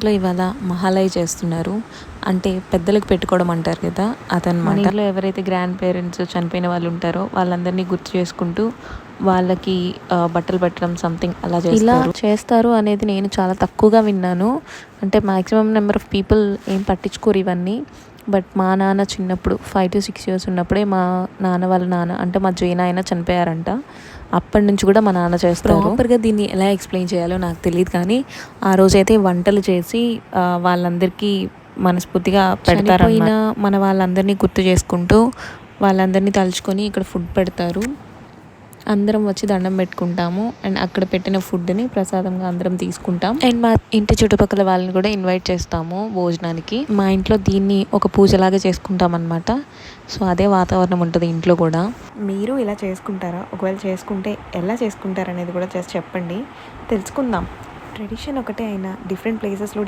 ఇంట్లో ఇవాళ మహాలయ చేస్తున్నారు. అంటే పెద్దలకు పెట్టుకోవడం అంటారు కదా, అదనమాట. ఇంట్లో ఎవరైతే గ్రాండ్ పేరెంట్స్ చనిపోయిన వాళ్ళు ఉంటారో వాళ్ళందరినీ గుర్తు చేసుకుంటూ వాళ్ళకి బట్టలు పెట్టడం సంథింగ్ అలా ఇలా చేస్తారు అనేది నేను చాలా తక్కువగా విన్నాను. అంటే మ్యాక్సిమం నెంబర్ ఆఫ్ పీపుల్ ఏం పట్టించుకోరు ఇవన్నీ. బట్ మా నాన్న చిన్నప్పుడు 5 to 6 years ఉన్నప్పుడే మా నాన్న వాళ్ళ నాన్న అంటే మా జైనాయన చనిపోయారంట. అప్పటి నుంచి కూడా మా నాన్న చేస్తారు. ప్రాపర్గా దీన్ని ఎలా ఎక్స్ప్లెయిన్ చేయాలో నాకు తెలియదు, కానీ ఆ రోజైతే వంటలు చేసి వాళ్ళందరికీ మనస్ఫూర్తిగా పెడతారన్నమాట. మన వాళ్ళందరినీ గుర్తు చేసుకుంటూ వాళ్ళందరినీ తలుచుకొని ఇక్కడ ఫుడ్ పెడతారు. అందరం వచ్చి దండం పెట్టుకుంటాము. అండ్ అక్కడ పెట్టిన ఫుడ్ని ప్రసాదంగా అందరం తీసుకుంటాం. అండ్ మా ఇంటి చుట్టుపక్కల వాళ్ళని కూడా ఇన్వైట్ చేస్తాము భోజనానికి. మా ఇంట్లో దీన్ని ఒక పూజలాగా చేసుకుంటాం అన్నమాట. సో అదే వాతావరణం ఉంటుంది ఇంట్లో కూడా. మీరు ఇలా చేసుకుంటారా? ఒకవేళ చేసుకుంటే ఎలా చేసుకుంటారు అనేది కూడా చెప్పండి, తెలుసుకుందాం. ట్రెడిషన్ ఒకటే అయినా డిఫరెంట్ ప్లేసెస్లో